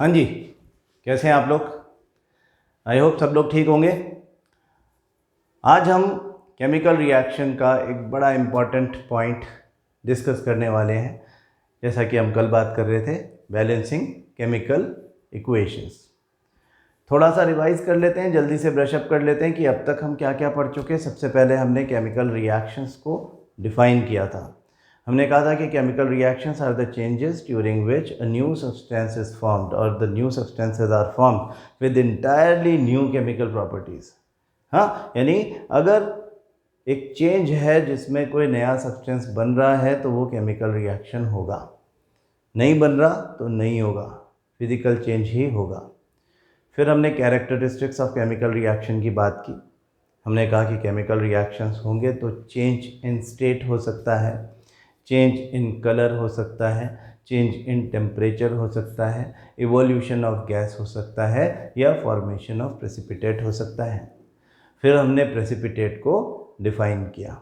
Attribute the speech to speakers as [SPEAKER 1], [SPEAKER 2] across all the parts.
[SPEAKER 1] हाँ जी, कैसे हैं आप लोग? आई होप सब लोग ठीक होंगे। आज हम केमिकल रिएक्शन का एक बड़ा इम्पॉर्टेंट पॉइंट डिस्कस करने वाले हैं। जैसा कि हम कल बात कर रहे थे, बैलेंसिंग केमिकल इक्वेशंस। थोड़ा सा रिवाइज कर लेते हैं, जल्दी से ब्रशअप कर लेते हैं कि अब तक हम क्या क्या पढ़ चुके हैं। सबसे पहले हमने केमिकल रिएक्शंस को डिफाइन किया था। हमने कहा था कि chemical reactions are the changes during which a new substance is formed और the new substances are formed with entirely new chemical properties. हाँ, यानी अगर एक चेंज है जिसमें कोई नया सब्सटेंस बन रहा है तो वो केमिकल रिएक्शन होगा, नहीं बन रहा तो नहीं होगा, फिजिकल चेंज ही होगा। फिर हमने कैरेक्टरिस्टिक्स ऑफ केमिकल रिएक्शन की बात की। हमने कहा कि केमिकल रिएक्शंस होंगे तो चेंज इन स्टेट हो सकता है, चेंज इन कलर हो सकता है, चेंज इन टेम्परेचर हो सकता है, इवोल्यूशन ऑफ गैस हो सकता है या फॉर्मेशन ऑफ प्रेसिपिटेट हो सकता है। फिर हमने प्रेसिपिटेट को डिफाइन किया।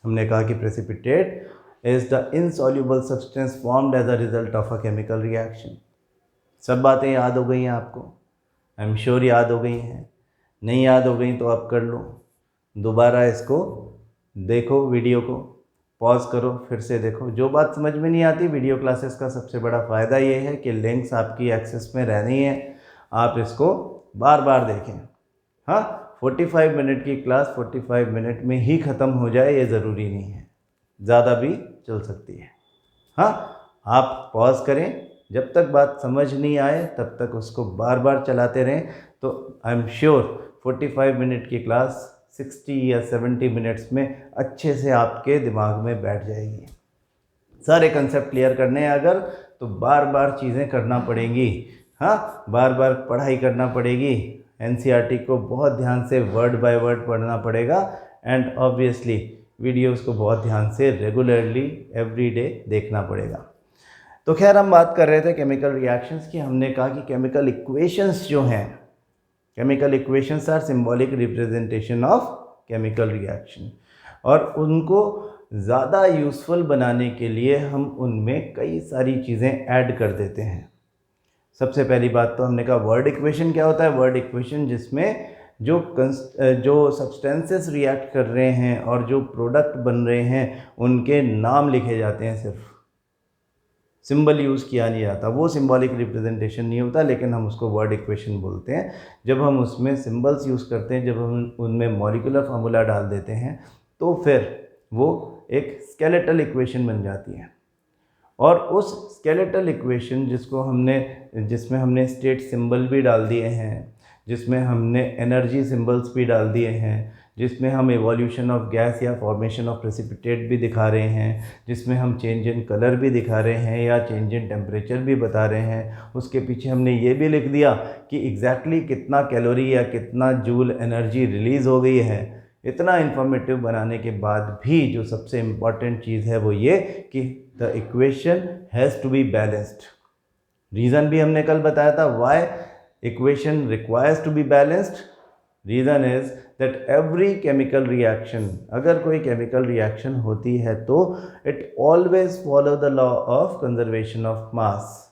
[SPEAKER 1] हमने कहा कि precipitate is the insoluble substance formed as a result of a chemical reaction. सब बातें याद हो गई हैं आपको? आई एम श्योर याद हो गई हैं। नहीं याद हो गई तो आप कर लो, दोबारा इसको देखो, वीडियो को पॉज करो, फिर से देखो। जो बात समझ में नहीं आती, वीडियो क्लासेस का सबसे बड़ा फ़ायदा ये है कि लिंक्स आपकी एक्सेस में रहनी है, आप इसको बार बार देखें। हाँ, 45 मिनट की क्लास 45 मिनट में ही ख़त्म हो जाए ये ज़रूरी नहीं है, ज़्यादा भी चल सकती है। हाँ, आप पॉज करें, जब तक बात समझ नहीं आए तब तक उसको बार बार चलाते रहें, तो आई एम श्योर 45 मिनट की क्लास 60 या 70 मिनट्स में अच्छे से आपके दिमाग में बैठ जाएगी। सारे कंसेप्ट क्लियर करने हैं अगर, तो बार बार चीज़ें करना पड़ेंगी। हाँ, बार बार पढ़ाई करना पड़ेगी। एनसीईआरटी को बहुत ध्यान से वर्ड बाय वर्ड पढ़ना पड़ेगा एंड ऑब्वियसली वीडियोस को बहुत ध्यान से रेगुलरली एवरी डे देखना पड़ेगा। तो खैर, हम बात कर रहे थे केमिकल रिएक्शंस की। हमने कहा कि केमिकल इक्वेशंस जो हैं, chemical equations are symbolic representation of chemical reaction, और उनको ज़्यादा यूज़फुल बनाने के लिए हम उनमें कई सारी चीज़ें ऐड कर देते हैं। सबसे पहली बात तो हमने कहा वर्ड इक्वेशन क्या होता है। वर्ड इक्वेशन जिसमें जो सब्सटेंसेस रिएक्ट कर रहे हैं और जो प्रोडक्ट बन रहे हैं उनके नाम लिखे जाते हैं, सिर्फ सिंबल यूज़ किया नहीं जाता। वो सिंबॉलिक रिप्रेजेंटेशन नहीं होता, लेकिन हम उसको वर्ड इक्वेशन बोलते हैं। जब हम उसमें सिंबल्स यूज़ करते हैं, जब हम उनमें मॉलिक्यूलर फार्मूला डाल देते हैं, तो फिर वो एक स्केलेटल इक्वेशन बन जाती है। और उस स्केलेटल इक्वेशन जिसमें हमने स्टेट सिंबल भी डाल दिए हैं, जिसमें हमने एनर्जी सिंबल्स भी डाल दिए हैं, जिसमें हम एवोल्यूशन ऑफ गैस या फॉर्मेशन ऑफ प्रेसिपिटेट भी दिखा रहे हैं, जिसमें हम चेंज इन कलर भी दिखा रहे हैं या चेंज इन टेम्परेचर भी बता रहे हैं, उसके पीछे हमने ये भी लिख दिया कि एग्जैक्टली कितना कैलोरी या कितना जूल एनर्जी रिलीज़ हो गई है। इतना इन्फॉर्मेटिव बनाने के बाद भी जो सबसे इम्पॉर्टेंट चीज़ है वो ये कि the equation has to be balanced. Reason भी हमने कल बताया था, why equation requires to be balanced. Reason is that every chemical reaction, अगर कोई केमिकल रिएक्शन होती है तो it always follow the law of conservation of mass.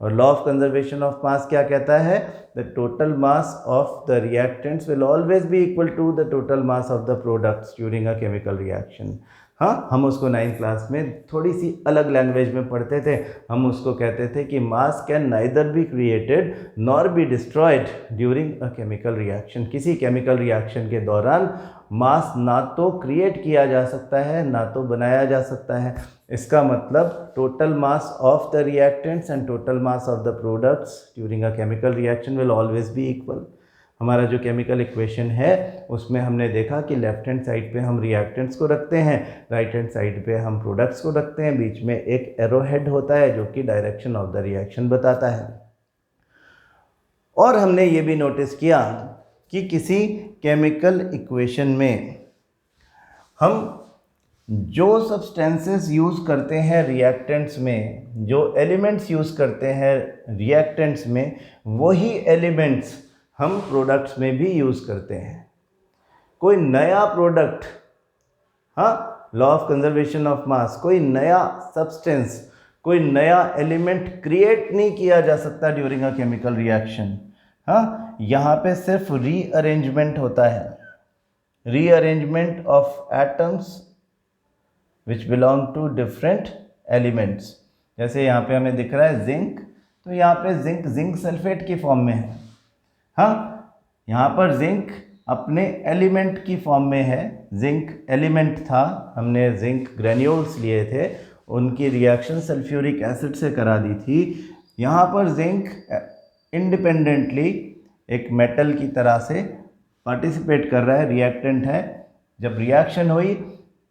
[SPEAKER 1] और law of conservation of mass क्या कहता है? The total mass of the reactants will always be equal to the total mass of the products during a chemical reaction. हाँ, हम उसको 9th class में थोड़ी सी अलग लैंग्वेज में पढ़ते थे। हम उसको कहते थे कि मास can neither be created nor be destroyed during a chemical reaction. किसी केमिकल रिएक्शन के दौरान मास ना तो क्रिएट किया जा सकता है ना तो बनाया जा सकता है। इसका मतलब total mass of the reactants and total mass of the products during a chemical reaction will always be equal. हमारा जो केमिकल इक्वेशन है उसमें हमने देखा कि लेफ्ट हैंड साइड पे हम रिएक्टेंट्स को रखते हैं, राइट हैंड साइड पे हम प्रोडक्ट्स को रखते हैं, बीच में एक एरो हेड होता है जो कि डायरेक्शन ऑफ द रिएक्शन बताता है। और हमने ये भी नोटिस किया कि किसी केमिकल इक्वेशन में हम जो सब्सटेंसेस यूज़ करते हैं रिएक्टेंट्स में, जो एलिमेंट्स यूज़ करते हैं रिएक्टेंट्स में, वही एलिमेंट्स हम प्रोडक्ट्स में भी यूज़ करते हैं। कोई नया प्रोडक्ट, हाँ, लॉ ऑफ कंजर्वेशन ऑफ मास, कोई नया सब्सटेंस कोई नया एलिमेंट क्रिएट नहीं किया जा सकता ड्यूरिंग अ केमिकल रिएक्शन। हाँ, यहाँ पे सिर्फ रीअरेंजमेंट होता है, rearrangement of atoms which belong to different elements. जैसे यहाँ पे हमें दिख रहा है जिंक, तो यहाँ पे जिंक सल्फेट की फॉर्म में है। हाँ, यहाँ पर जिंक अपने एलिमेंट की फॉर्म में है, जिंक एलिमेंट था, हमने जिंक ग्रेन्यूल्स लिए थे, उनकी रिएक्शन सल्फ्यूरिक एसिड से करा दी थी। यहाँ पर जिंक इंडिपेंडेंटली एक मेटल की तरह से पार्टिसिपेट कर रहा है, रिएक्टेंट है। जब रिएक्शन हुई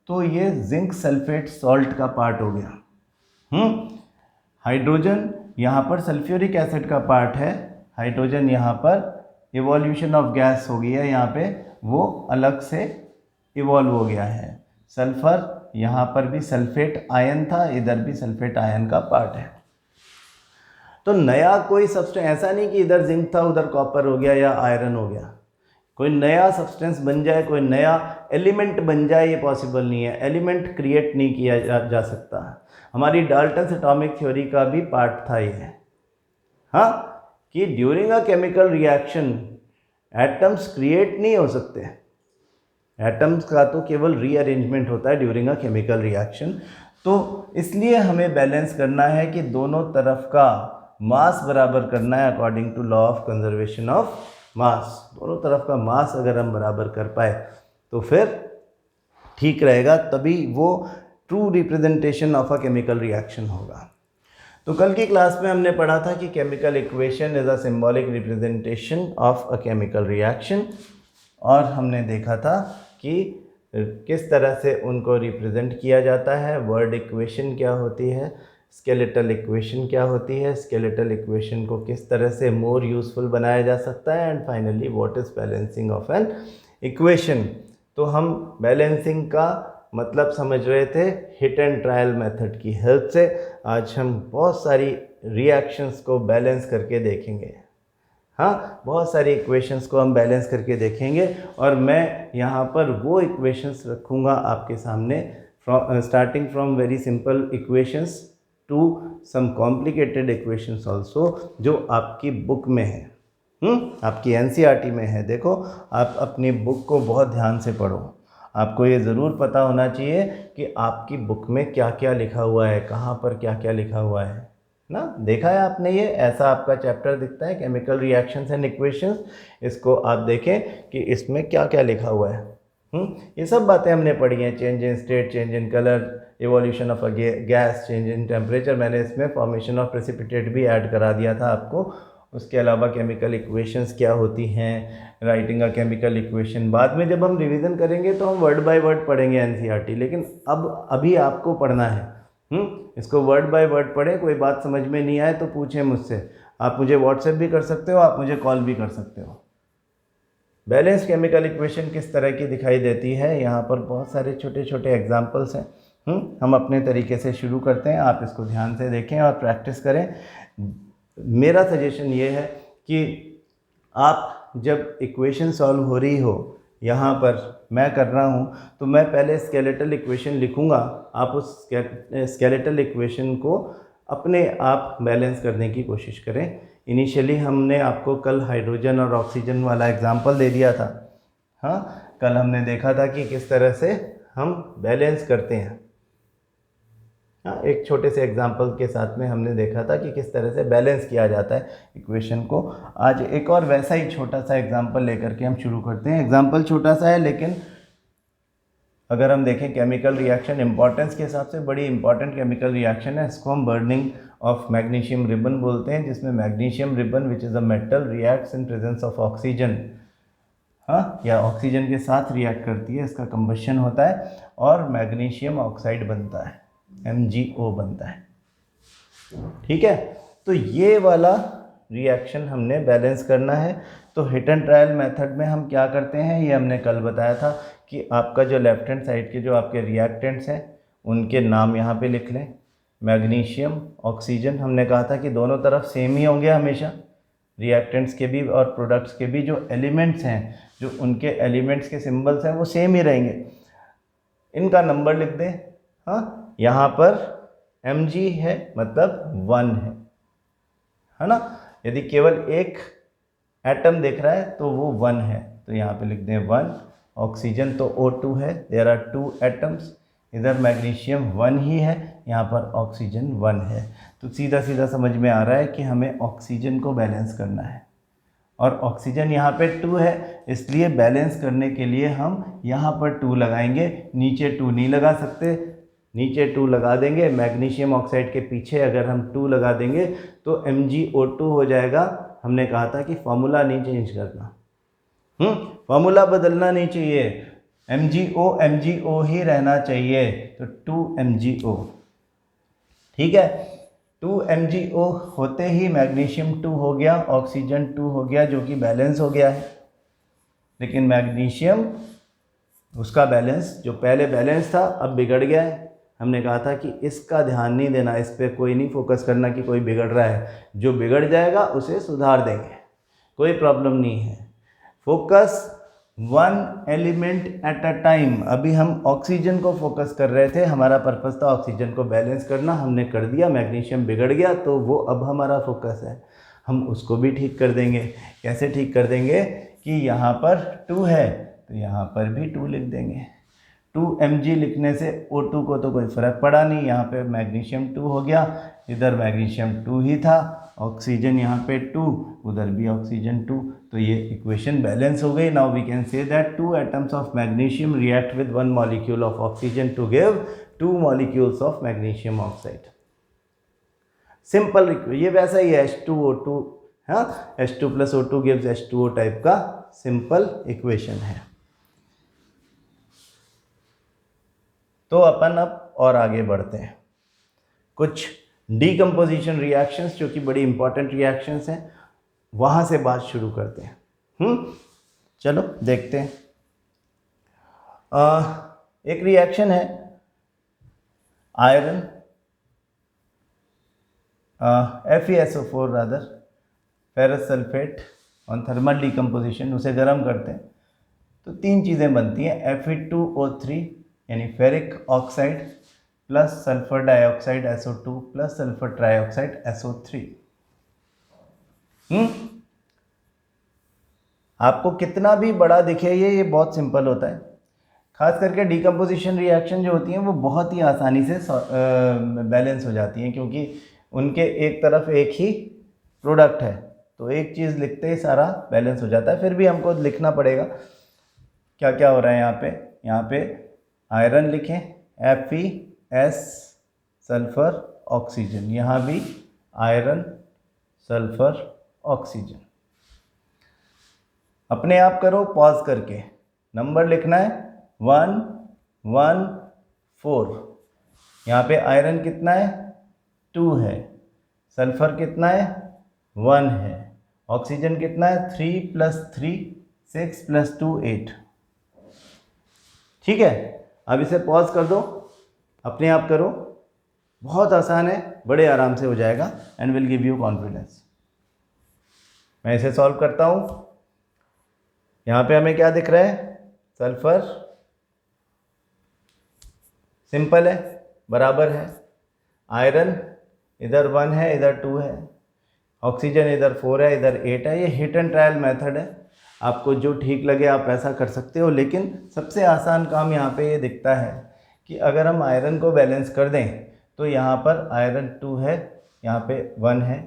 [SPEAKER 1] तो ये जिंक सल्फेट सॉल्ट का पार्ट हो गया। हाइड्रोजन यहाँ पर सल्फ्यूरिक एसिड का पार्ट है, हाइड्रोजन यहाँ पर इवोल्यूशन ऑफ गैस हो गया है, यहाँ पे वो अलग से इवॉल्व हो गया है। सल्फर यहाँ पर भी सल्फेट आयन था, इधर भी सल्फेट आयन का पार्ट है। तो नया कोई सब्सटेंस ऐसा नहीं कि इधर जिंक था उधर कॉपर हो गया या आयरन हो गया, कोई नया सब्सटेंस बन जाए, कोई नया एलिमेंट बन जाए, ये पॉसिबल नहीं है। एलिमेंट क्रिएट नहीं किया जा सकता। हमारी डाल्टन्स एटॉमिक थ्योरी का भी पार्ट था ये, हाँ, कि during a chemical reaction atoms create नहीं हो सकते। एटम्स का तो केवल रीअरेंजमेंट होता है ड्यूरिंग अ केमिकल रिएक्शन। तो इसलिए हमें बैलेंस करना है कि दोनों तरफ का मास बराबर करना है according to law of conservation of mass. दोनों तरफ का मास अगर हम बराबर कर पाए तो फिर ठीक रहेगा, तभी वो true representation of a chemical reaction होगा। तो कल की क्लास में हमने पढ़ा था कि chemical equation is a symbolic representation of a chemical reaction, और हमने देखा था कि किस तरह से उनको रिप्रेजेंट किया जाता है। वर्ड इक्वेशन क्या होती है, स्केलेटल इक्वेशन क्या होती है, स्केलेटल इक्वेशन को किस तरह से मोर यूज़फुल बनाया जा सकता है, and finally what is balancing of an equation. तो हम बैलेंसिंग का मतलब समझ रहे थे हिट एंड ट्रायल मेथड की हेल्प से। आज हम बहुत सारी रिएक्शंस को बैलेंस करके देखेंगे, हाँ, बहुत सारी इक्वेशंस को हम बैलेंस करके देखेंगे, और मैं यहाँ पर वो इक्वेशंस रखूँगा आपके सामने, starting from very simple equations to some complicated equations also, जो आपकी बुक में है, आपकी एनसीईआरटी में है। देखो, आप अपनी बुक को बहुत ध्यान से पढ़ो। आपको ये ज़रूर पता होना चाहिए कि आपकी बुक में क्या क्या लिखा हुआ है, कहाँ पर क्या क्या लिखा हुआ है ना। देखा है आपने, ये ऐसा आपका चैप्टर दिखता है केमिकल रिएक्शंस एंड इक्वेशंस। इसको आप देखें कि इसमें क्या क्या लिखा हुआ है। ये सब बातें हमने पढ़ी हैं, change in state, change in colour, evolution of a gas, change in temperature. मैंने इसमें फॉर्मेशन ऑफ प्रेसिपिटेट भी ऐड करा दिया था आपको। उसके अलावा केमिकल इक्वेशंस क्या होती हैं, राइटिंग अ केमिकल इक्वेशन बाद में जब हम रिवीजन करेंगे तो हम वर्ड बाय वर्ड पढ़ेंगे एनसीईआरटी, लेकिन अभी आपको पढ़ना है। इसको वर्ड बाय वर्ड पढ़ें। कोई बात समझ में नहीं आए तो पूछें मुझसे, आप मुझे व्हाट्सएप भी कर सकते हो, आप मुझे कॉल भी कर सकते हो। बैलेंस केमिकल इक्वेशन किस तरह की दिखाई देती है, यहाँ पर बहुत सारे छोटे छोटे एग्जाम्पल्स हैं। हम अपने तरीके से शुरू करते हैं, आप इसको ध्यान से देखें और प्रैक्टिस करें। मेरा सजेशन ये है कि आप जब इक्वेशन सॉल्व हो रही हो, यहाँ पर मैं कर रहा हूँ, तो मैं पहले स्केलेटल इक्वेशन लिखूँगा, आप उस स्केलेटल इक्वेशन को अपने आप बैलेंस करने की कोशिश करें। इनिशियली हमने आपको कल हाइड्रोजन और ऑक्सीजन वाला एग्जांपल दे दिया था, हाँ, कल हमने देखा था कि किस तरह से हम बैलेंस करते हैं। हाँ, एक छोटे से एग्जांपल के साथ में हमने देखा था कि किस तरह से बैलेंस किया जाता है इक्वेशन को। आज एक और वैसा ही छोटा सा एग्जांपल लेकर के हम शुरू करते हैं। एग्जांपल छोटा सा है, लेकिन अगर हम देखें केमिकल रिएक्शन इंपॉर्टेंस के हिसाब से बड़ी इंपॉर्टेंट केमिकल रिएक्शन है। इसको हम बर्निंग ऑफ मैग्नीशियम रिबन बोलते हैं, जिसमें magnesium ribbon which is a metal reacts in presence of oxygen, हाँ, या ऑक्सीजन के साथ रिएक्ट करती है, इसका कंबशन होता है और मैग्नीशियम ऑक्साइड बनता है, MgO बनता है। ठीक है, तो ये वाला रिएक्शन हमने बैलेंस करना है। तो हिट एंड ट्रायल मेथड में हम क्या करते हैं, ये हमने कल बताया था कि आपका जो लेफ्ट हैंड साइड के जो आपके रिएक्टेंट्स हैं उनके नाम यहाँ पे लिख लें। मैग्नीशियम, ऑक्सीजन, हमने कहा था कि दोनों तरफ सेम ही होंगे हमेशा, रिएक्टेंट्स के भी और प्रोडक्ट्स के भी जो एलिमेंट्स हैं, जो उनके एलिमेंट्स के सिंबल्स हैं वो सेम ही रहेंगे। इनका नंबर लिख दें, हाँ, यहाँ पर Mg है मतलब 1 है ना। यदि केवल एक एटम दिख रहा है तो वो 1 है, तो यहाँ पे लिख दें 1। ऑक्सीजन तो O2 है, देयर आर 2 एटम्स। इधर मैग्नीशियम 1 ही है, यहाँ पर ऑक्सीजन 1 है। तो सीधा सीधा समझ में आ रहा है कि हमें ऑक्सीजन को बैलेंस करना है, और ऑक्सीजन यहाँ पे 2 है, इसलिए बैलेंस करने के लिए हम यहाँ पर 2 लगाएंगे। नीचे 2 नहीं लगा सकते, नीचे 2 लगा देंगे। मैग्नीशियम ऑक्साइड के पीछे अगर हम 2 लगा देंगे तो MgO2 हो जाएगा। हमने कहा था कि फॉर्मूला नहीं चेंज करना, फॉर्मूला बदलना नहीं चाहिए, MgO ही रहना चाहिए। तो 2MgO, ठीक है। 2MgO होते ही मैग्नीशियम 2 हो गया, ऑक्सीजन 2 हो गया, जो कि बैलेंस हो गया है। लेकिन मैग्नीशियम, उसका बैलेंस जो पहले बैलेंस था अब बिगड़ गया है। हमने कहा था कि इसका ध्यान नहीं देना, इस पर कोई नहीं फोकस करना कि कोई बिगड़ रहा है। जो बिगड़ जाएगा उसे सुधार देंगे, कोई प्रॉब्लम नहीं है। Focus 1 element at a time. अभी हम ऑक्सीजन को फोकस कर रहे थे, हमारा पर्पस था ऑक्सीजन को बैलेंस करना, हमने कर दिया। मैग्नीशियम बिगड़ गया तो वो अब हमारा फोकस है, हम उसको भी ठीक कर देंगे। कैसे ठीक कर देंगे कि यहाँ पर 2 है तो यहाँ पर भी 2 लिख देंगे। 2Mg लिखने से O2 को तो कोई फ़र्क पड़ा नहीं, यहाँ पे मैग्नीशियम 2 हो गया, इधर मैग्नीशियम 2 ही था, ऑक्सीजन यहाँ पे 2, उधर भी ऑक्सीजन 2, तो ये इक्वेशन बैलेंस हो गई। Now we can say that 2 atoms of magnesium react with 1 molecule of oxygen to give 2 molecules of magnesium oxide. Simple, ये वैसा ही है H2O2, हाँ, H2 + O2 gives H2O type का सिंपल इक्वेशन है। तो अपन अब और आगे बढ़ते हैं, कुछ डीकम्पोजिशन रिएक्शंस जो कि बड़ी इंपॉर्टेंट रिएक्शंस हैं, वहाँ से बात शुरू करते हैं। चलो देखते हैं। एक रिएक्शन है iron FeSO4 rather ferrous sulphate on thermal decomposition, उसे गर्म करते हैं तो 3 चीज़ें बनती हैं। Fe2O3 यानी ferric oxide plus sulphur dioxide SO2 plus sulphur trioxide SO3। आपको कितना भी बड़ा दिखे ये बहुत सिंपल होता है। खास करके डीकम्पोजिशन रिएक्शन जो होती हैं वो बहुत ही आसानी से बैलेंस हो जाती हैं, क्योंकि उनके एक तरफ एक ही प्रोडक्ट है, तो एक चीज़ लिखते ही सारा बैलेंस हो जाता है। फिर भी हमको लिखना पड़ेगा क्या क्या हो रहा है यहाँ पे आयरन लिखें, FeS सल्फर ऑक्सीजन, यहाँ भी आयरन सल्फर ऑक्सीजन। अपने आप करो पॉज करके, नंबर लिखना है 1 1 4। यहाँ पे आयरन कितना है 2 है, सल्फर कितना है 1 है, ऑक्सीजन कितना है 3 + 3 6 + 2 8। ठीक है, अब इसे पॉज कर दो, अपने आप करो, बहुत आसान है, बड़े आराम से हो जाएगा and will give you confidence. मैं इसे सॉल्व करता हूँ। यहाँ पे हमें क्या दिख रहा है, सल्फर सिंपल है, बराबर है, आयरन इधर 1 है इधर 2 है, ऑक्सीजन इधर 4 है इधर 8 है। ये हिट एंड ट्रायल मेथड है, आपको जो ठीक लगे आप ऐसा कर सकते हो, लेकिन सबसे आसान काम यहाँ पे ये दिखता है कि अगर हम आयरन को बैलेंस कर दें तो यहाँ पर आयरन 2 है, यहाँ पे 1 है,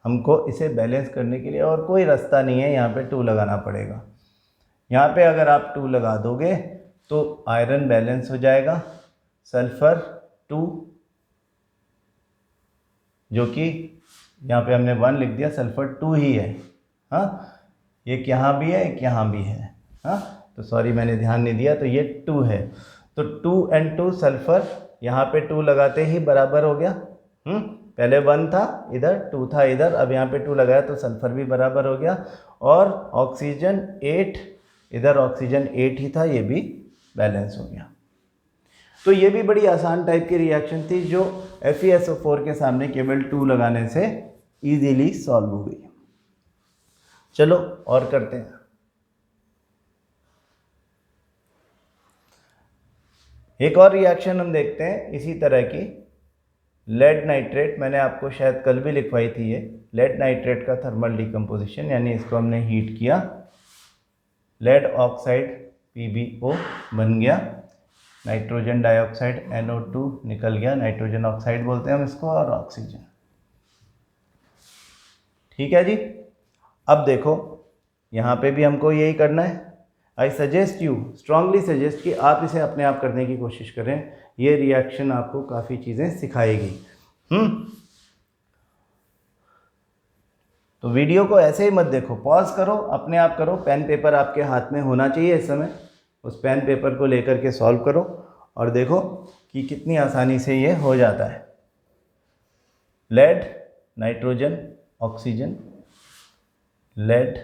[SPEAKER 1] हमको इसे बैलेंस करने के लिए और कोई रास्ता नहीं है, यहाँ पे 2 लगाना पड़ेगा। यहाँ पे अगर आप 2 लगा दोगे तो आयरन बैलेंस हो जाएगा, सल्फर 2 जो कि यहाँ पे हमने 1 लिख दिया, सल्फर 2 ही है, हाँ, एक यहाँ भी है एक यहाँ भी है, हाँ, तो सॉरी मैंने ध्यान नहीं दिया, तो ये 2 है, तो 2 and 2 सल्फर, यहाँ पे 2 लगाते ही बराबर हो गया। पहले 1 था इधर, 2 था इधर, अब यहाँ पे 2 लगाया तो सल्फर भी बराबर हो गया, और ऑक्सीजन 8 इधर, ऑक्सीजन 8 ही था, ये भी बैलेंस हो गया। तो ये भी बड़ी आसान टाइप की रिएक्शन थी जो FeSO4 के सामने केवल 2 लगाने से इजीली सॉल्व हो गई। चलो और करते हैं। एक और रिएक्शन हम देखते हैं इसी तरह की, लेड नाइट्रेट, मैंने आपको शायद कल भी लिखवाई थी ये, लेड नाइट्रेट का थर्मल डिकम्पोजिशन, यानी इसको हमने हीट किया, लेड ऑक्साइड PbO बन गया, नाइट्रोजन डाइऑक्साइड NO2 निकल गया, नाइट्रोजन ऑक्साइड बोलते हैं हम इसको, और ऑक्सीजन। ठीक है जी। अब देखो यहाँ पे भी हमको यही करना है। I suggest you, strongly suggest कि आप इसे अपने आप करने की कोशिश करें, ये रिएक्शन आपको काफ़ी चीज़ें सिखाएगी। तो वीडियो को ऐसे ही मत देखो, पॉज करो, अपने आप करो, पेन पेपर आपके हाथ में होना चाहिए इस समय, उस पेन पेपर को लेकर के सॉल्व करो और देखो कि कितनी आसानी से ये हो जाता है। Lead, nitrogen, oxygen, lead,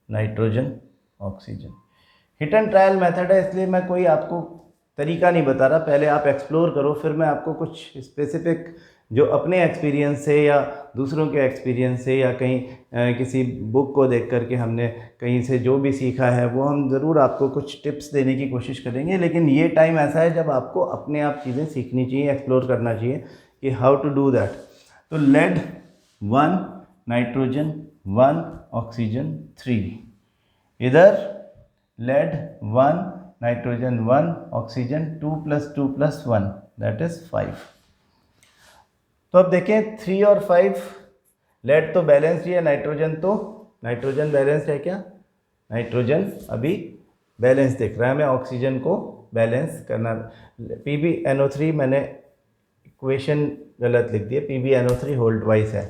[SPEAKER 1] nitrogen, oxygen. Hit and trial method है, इसलिए मैं कोई आपको तरीका नहीं बता रहा, पहले आप एक्सप्लोर करो, फिर मैं आपको कुछ स्पेसिफिक जो अपने एक्सपीरियंस से या दूसरों के एक्सपीरियंस से या कहीं किसी बुक को देख करके हमने कहीं से जो भी सीखा है वो हम ज़रूर आपको कुछ टिप्स देने की कोशिश करेंगे। लेकिन ये टाइम ऐसा है जब आपको अपने आप चीज़ें सीखनी चाहिए, एक्सप्लोर करना चाहिए कि हाउ टू डू दैट। तो लेड 1, नाइट्रोजन 1, ऑक्सीजन 3, इधर lead 1, nitrogen 1, oxygen 2 + 2 + 1 that is 5। तो अब देखें 3 और 5, लेड तो बैलेंस्ड ही है, नाइट्रोजन बैलेंस्ड है क्या? नाइट्रोजन अभी बैलेंस दिख रहा है हमें, ऑक्सीजन को बैलेंस करना। PbNO3 मैंने इक्वेशन गलत लिख दी है, PbNO3 होल ट्वाइस है,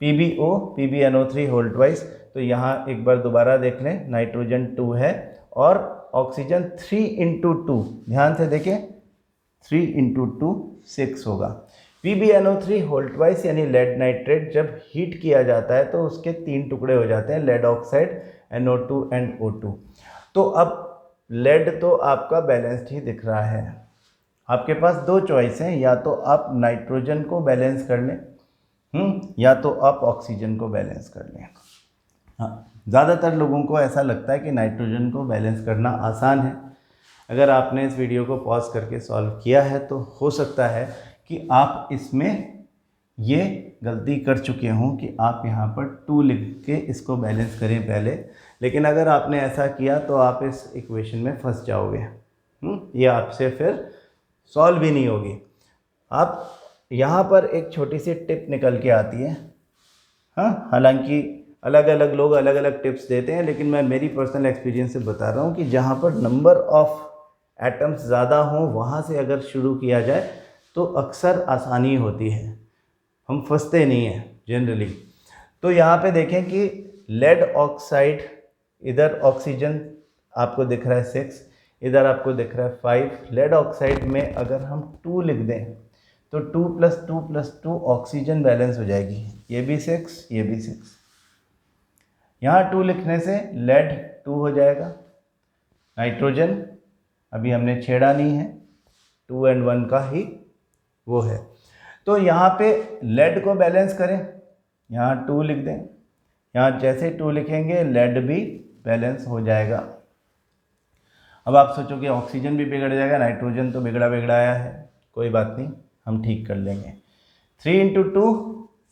[SPEAKER 1] PbO PbNO3 होल ट्वाइस। तो यहाँ एक बार दोबारा देख लें, नाइट्रोजन 2 है और ऑक्सीजन 3 × 2, ध्यान से देखें, 3 × 2 6 होगा। PbNO3 होल ट्वाइस यानी लेड नाइट्रेट जब हीट किया जाता है तो उसके 3 टुकड़े हो जाते हैं, lead oxide, NO2 and O2। तो अब लेड तो आपका बैलेंस्ड ही दिख रहा है, आपके पास 2 चॉइस हैं, या तो आप नाइट्रोजन को बैलेंस कर लें, या तो आप ऑक्सीजन को बैलेंस कर लें। हाँ, ज़्यादातर लोगों को ऐसा लगता है कि नाइट्रोजन को बैलेंस करना आसान है। अगर आपने इस वीडियो को पॉज करके सॉल्व किया है तो हो सकता है कि आप इसमें ये गलती कर चुके हों कि आप यहाँ पर 2 लिख के इसको बैलेंस करें पहले, लेकिन अगर आपने ऐसा किया तो आप इस इक्वेशन में फंस जाओगे, ये आपसे फिर सॉल्व भी नहीं होगी। आप यहाँ पर एक छोटी सी टिप निकल के आती है, हाँ, हालांकि अलग अलग लोग अलग अलग टिप्स देते हैं, लेकिन मैं मेरी पर्सनल एक्सपीरियंस से बता रहा हूँ कि जहाँ पर नंबर ऑफ़ एटम्स ज़्यादा हों वहाँ से अगर शुरू किया जाए तो अक्सर आसानी होती है, हम फंसते नहीं हैं जनरली। तो यहाँ पे देखें कि लेड ऑक्साइड, इधर ऑक्सीजन आपको दिख रहा है 6, इधर आपको दिख रहा है 5। लेड ऑक्साइड में अगर हम 2 लिख दें तो 2 + 2 + 2 ऑक्सीजन बैलेंस हो जाएगी, ये भी 6, ये भी 6। यहाँ 2 लिखने से लेड 2 हो जाएगा, नाइट्रोजन अभी हमने छेड़ा नहीं है, 2 और 1 का ही वो है। तो यहाँ पे लेड को बैलेंस करें, यहाँ 2 लिख दें, यहाँ जैसे 2 लिखेंगे लेड भी बैलेंस हो जाएगा। अब आप सोचोगे ऑक्सीजन भी बिगड़ जाएगा, नाइट्रोजन तो बिगड़ा बिगड़ाया है, कोई बात नहीं, हम ठीक कर लेंगे। 3 × 2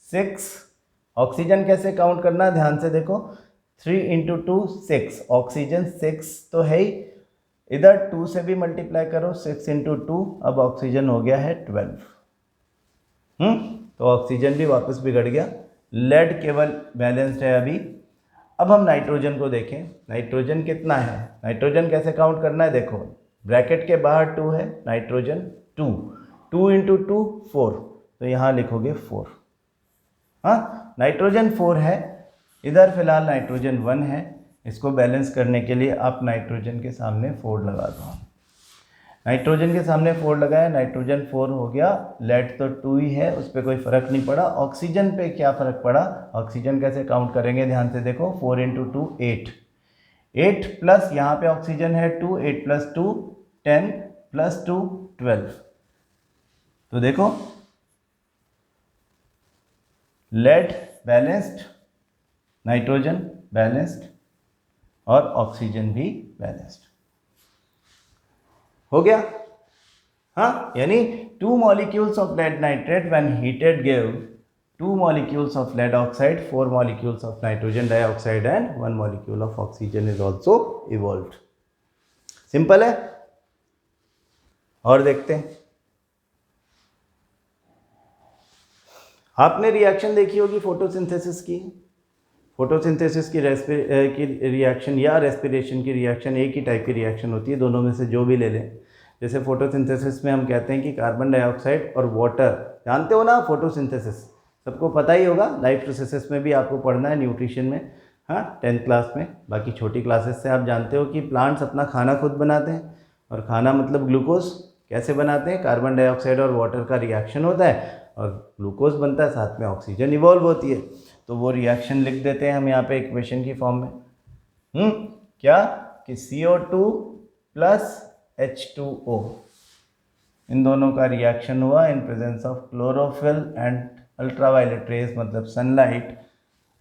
[SPEAKER 1] 6, ऑक्सीजन कैसे काउंट करना, ध्यान से देखो, 3 × 2 6, ऑक्सीजन 6 तो है ही, इधर 2 से भी मल्टीप्लाई करो, 6 × 2, अब ऑक्सीजन हो गया है 12। तो ऑक्सीजन भी वापस बिगड़ गया, लेड केवल बैलेंस्ड है अभी। अब हम नाइट्रोजन को देखें, नाइट्रोजन कितना है, नाइट्रोजन कैसे काउंट करना है, देखो ब्रैकेट के बाहर 2 है, नाइट्रोजन 2, 2 × 2 4, तो यहाँ लिखोगे 4। हाँ, नाइट्रोजन 4 है, इधर फिलहाल नाइट्रोजन 1 है, इसको बैलेंस करने के लिए आप नाइट्रोजन के सामने 4 लगा दो, नाइट्रोजन के सामने 4 लगाया, नाइट्रोजन 4 हो गया, लेड तो 2 ही है, उस पर कोई फ़र्क नहीं पड़ा। ऑक्सीजन पे क्या फ़र्क पड़ा, ऑक्सीजन कैसे काउंट करेंगे, ध्यान से देखो, 4 × 2 8, 8 प्लस यहाँ पे ऑक्सीजन है 2, 8 + 2 10 + 2 12। तो देखो लेड बैलेंस्ड, नाइट्रोजन बैलेंस्ड और ऑक्सीजन भी बैलेंस्ड हो गया। हाँ, यानी 2 molecules of lead nitrate when heated give 2 molecules of lead oxide, 4 molecules of nitrogen dioxide and 1 molecule of oxygen is also evolved. Simple है। और देखते हैं, आपने रिएक्शन देखी होगी फोटोसिंथेसिस की। फोटोसिंथेसिस की रिएक्शन या रेस्पिरेशन की रिएक्शन एक ही टाइप की रिएक्शन होती है, दोनों में से जो भी ले लें। जैसे फोटोसिंथेसिस में हम कहते हैं कि कार्बन डाइऑक्साइड और वाटर, जानते हो ना फोटोसिंथेसिस, सबको पता ही होगा, लाइफ प्रोसेसेस में भी आपको पढ़ना है, न्यूट्रिशन में, हाँ 10th क्लास में। बाकी छोटी क्लासेस से आप जानते हो कि प्लांट्स अपना खाना खुद बनाते हैं, और खाना मतलब ग्लूकोज कैसे बनाते हैं, कार्बन डाइऑक्साइड और वाटर का रिएक्शन होता है और ग्लूकोज बनता है, साथ में ऑक्सीजन इवॉल्व होती है। तो वो रिएक्शन लिख देते हैं हम यहाँ पे इक्वेशन की फॉर्म में। क्या कि CO2 प्लस H2O, इन दोनों का रिएक्शन हुआ in presence of chlorophyll and ultraviolet rays मतलब सनलाइट,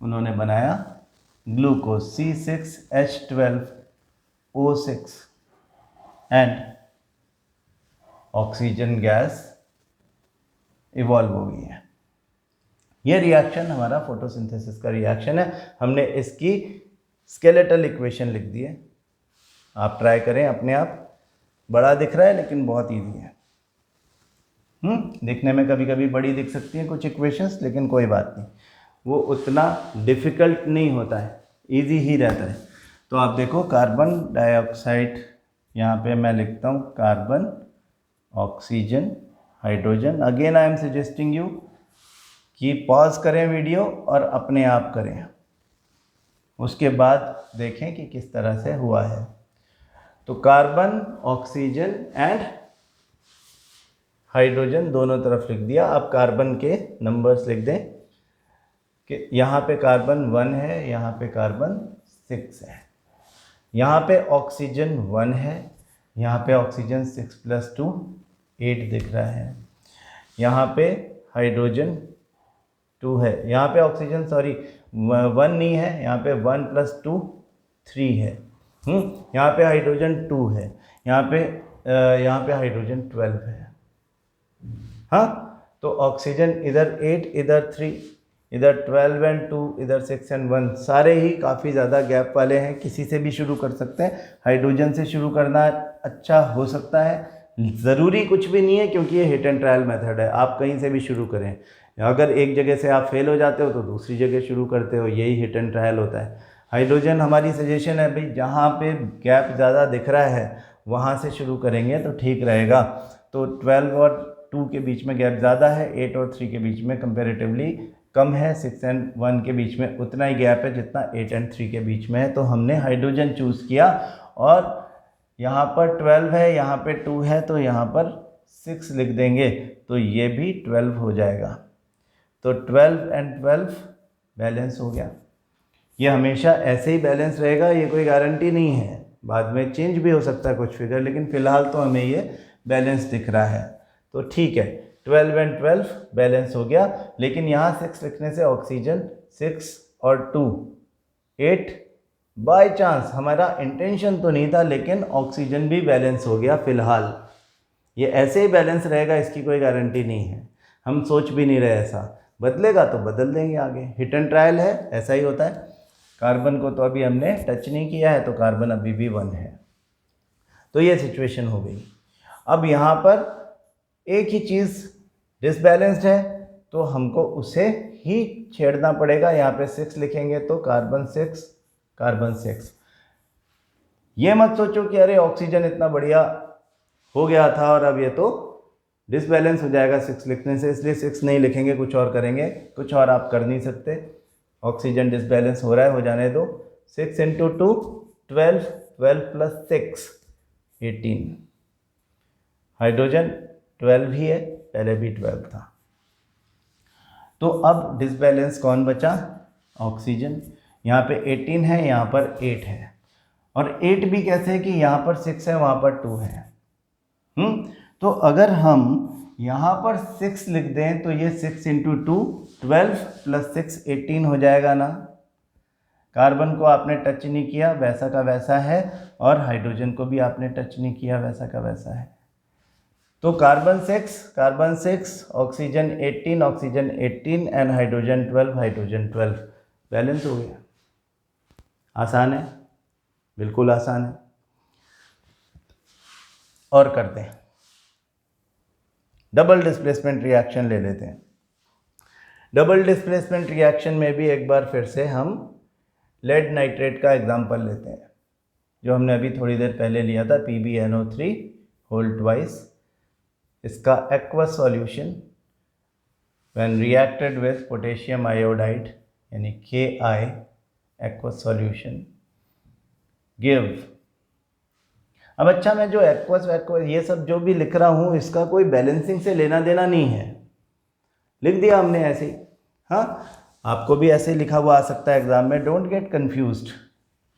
[SPEAKER 1] उन्होंने बनाया glucose C6H12O6 and oxygen gas evolve हो गई है। ये रिएक्शन हमारा फोटोसिंथेसिस का रिएक्शन है। हमने इसकी स्केलेटल इक्वेशन लिख दी है, आप ट्राई करें अपने आप। बड़ा दिख रहा है लेकिन बहुत ईजी है। दिखने में कभी कभी बड़ी दिख सकती हैं कुछ इक्वेशंस, लेकिन कोई बात नहीं, वो उतना डिफ़िकल्ट नहीं होता है, ईजी ही रहता है। तो आप देखो कार्बन डाइऑक्साइड, यहाँ पे मैं लिखता हूँ carbon, oxygen, hydrogen. Again I am suggesting you कि पॉज करें वीडियो और अपने आप करें, उसके बाद देखें कि किस तरह से हुआ है। तो कार्बन, ऑक्सीजन एंड हाइड्रोजन दोनों तरफ लिख दिया। अब कार्बन के नंबर्स लिख दें कि यहाँ पे कार्बन 1 है, यहाँ पे कार्बन 6 है, यहाँ पे ऑक्सीजन 1 है, यहाँ पे ऑक्सीजन 6 + 2 8 दिख रहा है, यहाँ पे हाइड्रोजन 2 है, यहाँ पे ऑक्सीजन 1 नहीं है, यहाँ पे 1 + 2 3 है, यहाँ पे हाइड्रोजन 2 है, यहाँ पे हाइड्रोजन 12 है। हाँ, तो ऑक्सीजन इधर 8, इधर 3, इधर 12 and 2, इधर 6 and 1, सारे ही काफ़ी ज़्यादा गैप वाले हैं। किसी से भी शुरू कर सकते हैं, हाइड्रोजन से शुरू करना अच्छा हो सकता है, ज़रूरी कुछ भी नहीं है, क्योंकि ये हिट एंड ट्रायल मेथड है, आप कहीं से भी शुरू करें। अगर एक जगह से आप फेल हो जाते हो तो दूसरी जगह शुरू करते हो, यही हिट एंड ट्रायल होता है। हाइड्रोजन हमारी सजेशन है भाई, जहाँ पे गैप ज़्यादा दिख रहा है वहाँ से शुरू करेंगे तो ठीक रहेगा। तो 12 और 2 के बीच में गैप ज़्यादा है, 8 और 3 के बीच में कंपेरेटिवली कम है, 6 and 1 के बीच में उतना ही गैप है जितना 8 and 3 के बीच में है। तो हमने हाइड्रोजन चूज़ किया, और यहाँ पर 12 है, यहाँ पे 2 है, तो यहाँ पर 6 लिख देंगे, तो ये भी 12 हो जाएगा। तो 12 and 12 बैलेंस हो गया। ये हमेशा ऐसे ही बैलेंस रहेगा, ये कोई गारंटी नहीं है, बाद में चेंज भी हो सकता है कुछ फिगर, लेकिन फ़िलहाल तो हमें ये बैलेंस दिख रहा है, तो ठीक है। 12 and 12 बैलेंस हो गया, लेकिन यहाँ 6 लिखने से ऑक्सीजन 6 और 2 8, बाय चांस, हमारा इंटेंशन तो नहीं था, लेकिन ऑक्सीजन भी बैलेंस हो गया। फ़िलहाल ये ऐसे ही बैलेंस रहेगा, इसकी कोई गारंटी नहीं है, हम सोच भी नहीं रहे ऐसा, बदलेगा तो बदल देंगे आगे। हिट एंड ट्रायल है, ऐसा ही होता है। कार्बन को तो अभी हमने टच नहीं किया है, तो कार्बन अभी भी 1 है। तो ये सिचुएशन हो गई। अब यहाँ पर एक ही चीज़ डिसबैलेंस्ड है, तो हमको उसे ही छेड़ना पड़ेगा। यहाँ पे 6 लिखेंगे तो कार्बन 6, कार्बन 6। ये मत सोचो कि अरे ऑक्सीजन इतना बढ़िया हो गया था और अब ये तो डिसबैलेंस हो जाएगा 6 लिखने से, इसलिए 6 नहीं लिखेंगे, कुछ और करेंगे। कुछ और आप कर नहीं सकते, ऑक्सीजन डिसबैलेंस हो रहा है, हो जाने दो। 6 × 2 12, 12 + 6 18। हाइड्रोजन 12 ही है, पहले भी 12 था। तो अब डिसबैलेंस कौन बचा? ऑक्सीजन। यहाँ पे 18 है, यहाँ पर 8 है, और 8 भी कैसे है कि यहाँ पर 6 है, वहाँ पर 2 है। तो अगर हम यहाँ पर 6 लिख दें तो ये 6 × 2 12 + 6 18 हो जाएगा ना। कार्बन को आपने टच नहीं किया, वैसा का वैसा है, और हाइड्रोजन को भी आपने टच नहीं किया, वैसा का वैसा है। तो carbon 6 oxygen 18 and hydrogen 12 balance हो गया। आसान है, बिल्कुल आसान है। और करते हैं, डबल डिस्प्लेसमेंट रिएक्शन ले लेते हैं। डबल डिस्प्लेसमेंट रिएक्शन में भी एक बार फिर से हम लेड नाइट्रेट का एग्जांपल लेते हैं, जो हमने अभी थोड़ी देर पहले लिया था, PbNO3 होल ट्वाइस। इसका aqueous solution when reacted with potassium iodide यानी Ki एक्वस सॉल्यूशन गिव। अब अच्छा, मैं जो एक्वस ये सब जो भी लिख रहा हूँ, इसका कोई बैलेंसिंग से लेना देना नहीं है, लिख दिया हमने ऐसे ही। हाँ, आपको भी ऐसे लिखा हुआ आ सकता है एग्जाम में, डोंट गेट कंफ्यूज्ड।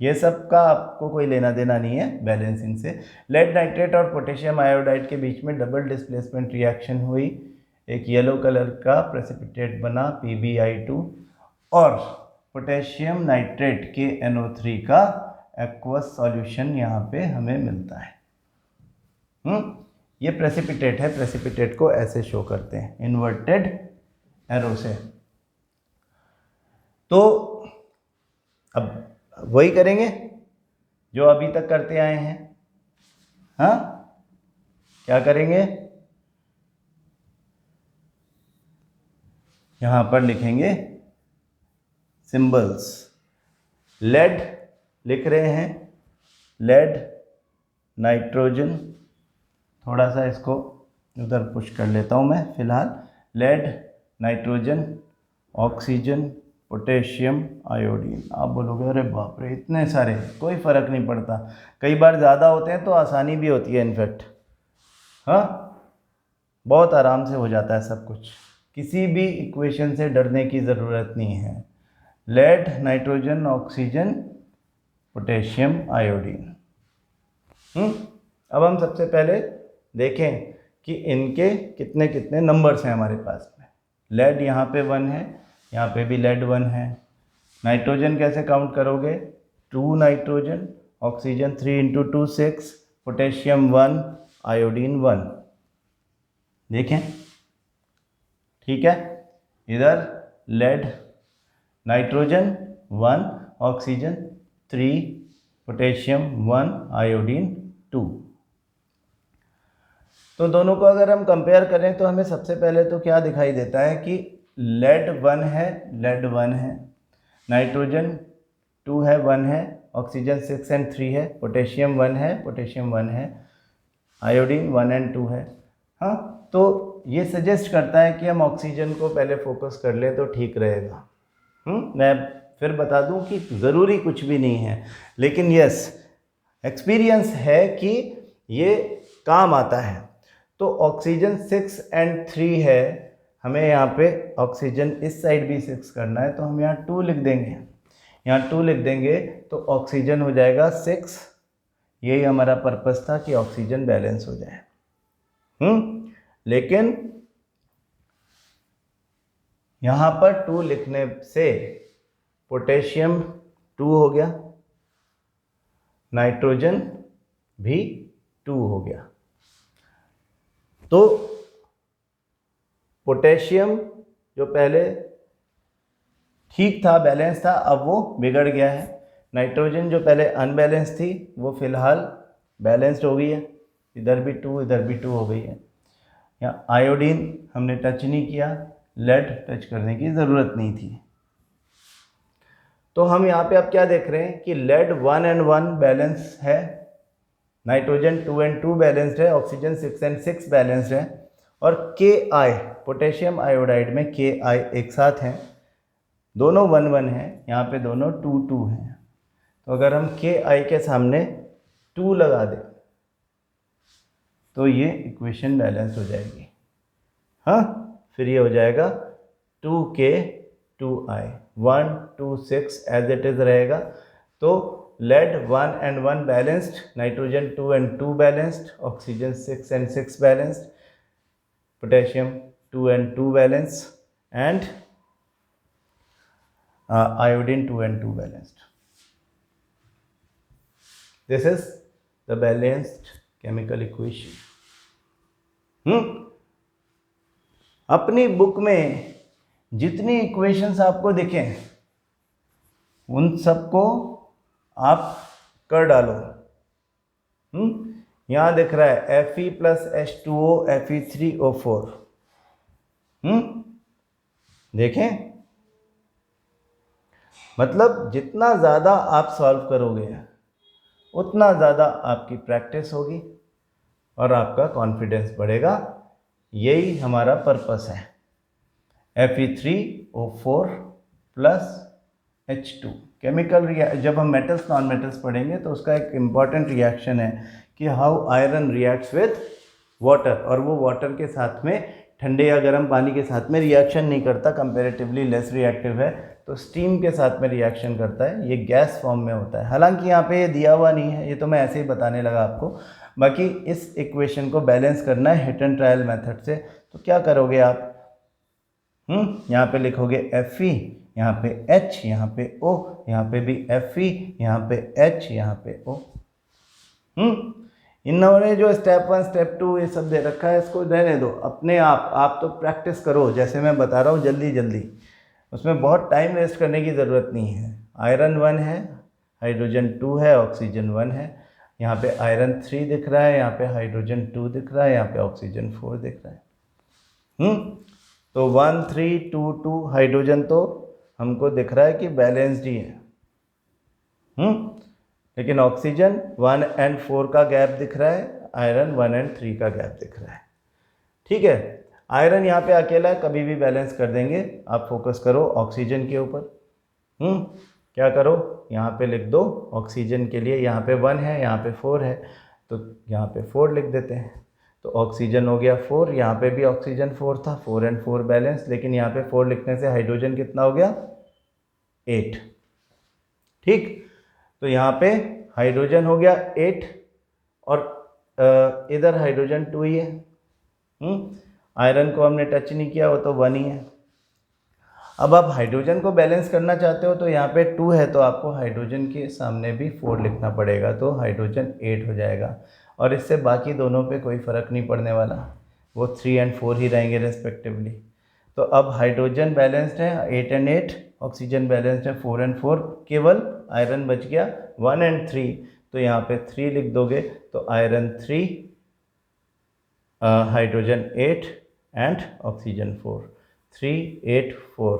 [SPEAKER 1] ये सब का आपको कोई लेना देना नहीं है बैलेंसिंग से। लेड नाइट्रेट और पोटेशियम आयोडाइड के बीच में डबल डिस्प्लेसमेंट रिएक्शन हुई, एक येलो कलर का प्रेसिपिटेट बना PbI2 और पोटेशियम नाइट्रेट के NO3 का एक्वस सॉल्यूशन यहाँ पे हमें मिलता है। ये प्रेसिपिटेट है, प्रेसिपिटेट को ऐसे शो करते हैं इन्वर्टेड एरो से। तो अब वही करेंगे जो अभी तक करते आए हैं। हाँ, क्या करेंगे, यहां पर लिखेंगे सिंबल्स। लेड लिख रहे हैं, लेड नाइट्रोजन, थोड़ा सा इसको उधर पुश कर लेता हूं मैं फिलहाल। Lead nitrogen oxygen potassium iodine. आप बोलोगे अरे बाप रे इतने सारे, कोई फ़र्क नहीं पड़ता, कई बार ज़्यादा होते हैं तो आसानी भी होती है इनफैक्ट। हाँ, बहुत आराम से हो जाता है सब कुछ, किसी भी इक्वेशन से डरने की ज़रूरत नहीं है। Lead nitrogen oxygen potassium iodine. अब हम सबसे पहले देखें कि इनके कितने कितने नंबर्स हैं हमारे पास में। लेड यहाँ पे 1 है, यहाँ पे भी लेड 1 है। नाइट्रोजन कैसे काउंट करोगे, 2 नाइट्रोजन, ऑक्सीजन 3 × 2 6, पोटेशियम 1, आयोडीन 1। देखें, ठीक है, इधर lead nitrogen 1, oxygen 3, potassium 1, iodine 2। तो दोनों को अगर हम कंपेयर करें तो हमें सबसे पहले तो क्या दिखाई देता है कि लेड 1 है, लेड 1 है, नाइट्रोजन 2 है, 1 है, ऑक्सीजन 6 और 3 है, पोटेशियम 1 है, पोटेशियम 1 है, आयोडीन 1 और 2 है। हाँ, तो ये सजेस्ट करता है कि हम ऑक्सीजन को पहले फोकस कर लें तो ठीक रहेगा। मैं फिर बता दूं कि ज़रूरी कुछ भी नहीं है, लेकिन यस एक्सपीरियंस है कि ये काम आता है। तो ऑक्सीजन 6 और 3 है, हमें यहाँ पे ऑक्सीजन इस साइड भी 6 करना है, तो हम यहाँ 2 लिख देंगे, यहाँ 2 लिख देंगे तो ऑक्सीजन हो जाएगा 6। यही हमारा पर्पस था कि ऑक्सीजन बैलेंस हो जाए। लेकिन यहाँ पर 2 लिखने से पोटेशियम 2 हो गया, नाइट्रोजन भी 2 हो गया। तो पोटेशियम जो पहले ठीक था, बैलेंस था, अब वो बिगड़ गया है। नाइट्रोजन जो पहले अनबैलेंस थी वो फिलहाल बैलेंस्ड हो गई है, इधर भी 2 इधर भी 2 हो गई है। यहाँ आयोडीन हमने टच नहीं किया, लेड टच करने की ज़रूरत नहीं थी। तो हम यहाँ पे अब क्या देख रहे हैं कि लेड 1 और 1 बैलेंस है, नाइट्रोजन 2 और 2 बैलेंस्ड है, ऑक्सीजन 6 और 6 बैलेंस्ड है, और Ki पोटेशियम आयोडाइड में Ki एक साथ हैं, दोनों 1 1 हैं, यहाँ पे दोनों 2 2 हैं। तो अगर हम Ki के सामने 2 लगा दें तो ये इक्वेशन बैलेंस हो जाएगी। हाँ, फिर ये हो जाएगा 2K 2I 1 2 6 as it is रहेगा। तो लेड 1 और 1 बैलेंस्ड, नाइट्रोजन 2 और 2 बैलेंस्ड, ऑक्सीजन 6 और 6 बैलेंस्ड, पोटेशियम 2 और 2 बैलेंस्ड, एंड iodine 2 और 2 balanced. This is the balanced chemical equation. अपनी बुक में जितनी इक्वेशंस आपको दिखें उन सबको आप कर डालो। यहाँ दिख रहा है Fe प्लस H2O Fe3O4। देखें, मतलब जितना ज़्यादा आप सॉल्व करोगे उतना ज़्यादा आपकी प्रैक्टिस होगी और आपका कॉन्फिडेंस बढ़ेगा। यही हमारा पर्पस है। Fe3O4 प्लस H2 केमिकल जब हम मेटल्स नॉन मेटल्स पढ़ेंगे तो उसका एक इम्पॉर्टेंट रिएक्शन है कि how iron reacts with water, और वो वाटर के साथ में ठंडे या गर्म पानी के साथ में रिएक्शन नहीं करता, कंपैरेटिवली लेस रिएक्टिव है, तो स्टीम के साथ में रिएक्शन करता है। ये गैस फॉर्म में होता है। हालांकि यहाँ पे ये दिया हुआ नहीं है, ये तो मैं ऐसे ही बताने लगा आपको। बाकी इस इक्वेशन को बैलेंस करना है हिट एंड ट्रायल मेथड से। तो क्या करोगे आप, यहाँ पे लिखोगे Fe, यहाँ पे H, यहाँ पे O, यहाँ पे भी Fe, यहाँ पे H, यहाँ पे O। इन्होंने जो स्टेप 1 स्टेप 2 ये सब दे रखा है, इसको रहने दो अपने आप तो प्रैक्टिस करो जैसे मैं बता रहा हूँ जल्दी जल्दी। उसमें बहुत टाइम वेस्ट करने की ज़रूरत नहीं है। आयरन 1 है, हाइड्रोजन 2 है, ऑक्सीजन 1 है। यहाँ पे आयरन 3 दिख रहा है, यहाँ पे हाइड्रोजन 2 दिख रहा है, यहाँ पे ऑक्सीजन 4 दिख रहा है। तो 1 3 2 2 हाइड्रोजन तो हमको दिख रहा है कि बैलेंस्ड ही है। लेकिन ऑक्सीजन 1 और 4 का गैप दिख रहा है, आयरन 1 और 3 का गैप दिख रहा है। ठीक है, आयरन यहाँ पे अकेला है, कभी भी बैलेंस कर देंगे। आप फोकस करो ऑक्सीजन के ऊपर। क्या करो, यहाँ पे लिख दो ऑक्सीजन के लिए, यहाँ पे 1 है, यहाँ पे 4 है, तो यहाँ पे 4 लिख देते हैं। तो ऑक्सीजन हो गया 4, यहाँ पे भी ऑक्सीजन 4 था, 4 और 4 बैलेंस, लेकिन यहाँ पे 4 लिखने से हाइड्रोजन कितना हो गया, 8। ठीक, तो यहाँ पे हाइड्रोजन हो गया 8 और इधर हाइड्रोजन 2 ही है। आयरन को हमने टच नहीं किया, वो तो 1 ही है। अब आप हाइड्रोजन को बैलेंस करना चाहते हो तो यहाँ पे 2 है, तो आपको हाइड्रोजन के सामने भी 4 लिखना पड़ेगा, तो हाइड्रोजन 8 हो जाएगा। और इससे बाकी दोनों पे कोई फ़र्क नहीं पड़ने वाला, वो 3 और 4 ही रहेंगे रेस्पेक्टिवली। तो अब हाइड्रोजन बैलेंस्ड है 8 और 8, ऑक्सीजन बैलेंस्ड है 4 और 4, केवल आयरन बच गया 1 और 3, तो यहाँ पे 3 लिख दोगे, तो iron 3, hydrogen 8 and oxygen 4, 3 8 4,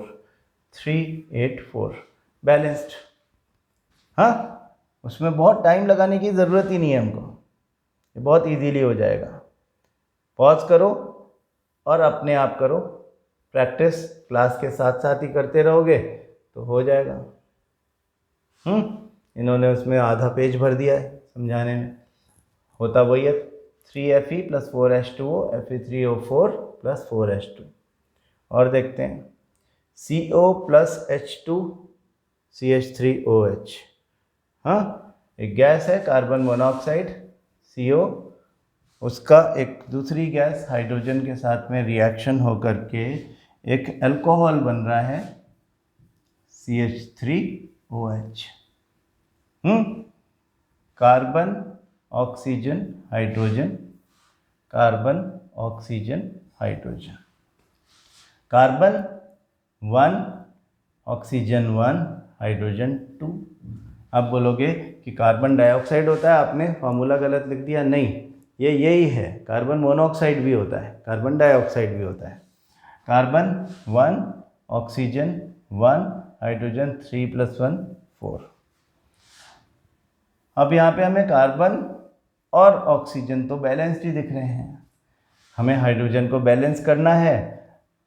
[SPEAKER 1] 3 8 4 balanced. हाँ, उसमें बहुत टाइम लगाने की ज़रूरत ही नहीं है हमको, ये बहुत इजीली हो जाएगा। पॉज करो और अपने आप करो, प्रैक्टिस क्लास के साथ साथ ही करते रहोगे तो हो जाएगा। इन्होंने उसमें आधा पेज भर दिया है समझाने में, होता वही है 3Fe plus 4H2O Fe3O4 plus 4H2। और देखते हैं CO प्लस H2 CH3OH। हाँ, एक गैस है कार्बन मोनोऑक्साइड CO, उसका एक दूसरी गैस हाइड्रोजन के साथ में रिएक्शन होकर के एक अल्कोहल बन रहा है CH3OH। Carbon oxygen hydrogen, carbon oxygen hydrogen, carbon 1 oxygen 1 hydrogen 2। आप बोलोगे कि कार्बन डाइऑक्साइड होता है, आपने फार्मूला गलत लिख दिया। नहीं, ये यही है, कार्बन मोनोऑक्साइड भी होता है, कार्बन डाइऑक्साइड भी होता है। Carbon 1 oxygen 1 hydrogen 3 + 1 4। अब यहाँ पे हमें कार्बन और ऑक्सीजन तो बैलेंस्ड ही दिख रहे हैं, हमें हाइड्रोजन को बैलेंस करना है,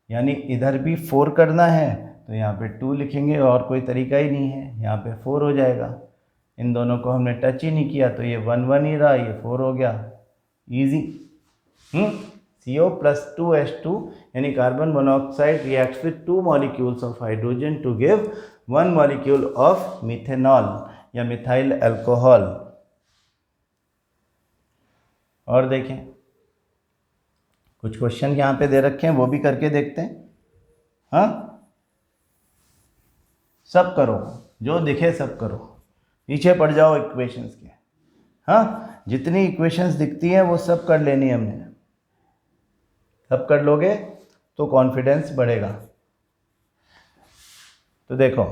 [SPEAKER 1] यानी इधर भी 4 करना है, तो यहाँ पे 2 लिखेंगे, और कोई तरीका ही नहीं है, यहाँ पे 4 हो जाएगा। इन दोनों को हमने टच ही नहीं किया, तो ये 1 1 ही रहा, ये 4 हो गया, इजी। CO प्लस 2H2 यानी carbon monoxide reacts with 2 molecules of hydrogen to give 1 molecule of methanol या मिथाइल अल्कोहल। और देखें कुछ क्वेश्चन यहाँ पे दे रखे हैं, वो भी करके देखते हैं। हाँ, सब करो, जो दिखे सब करो, पीछे पड़ जाओ इक्वेशंस के। हाँ, जितनी इक्वेशंस दिखती हैं वो सब कर लेनी है हमने। सब कर लोगे तो कॉन्फिडेंस बढ़ेगा। तो देखो,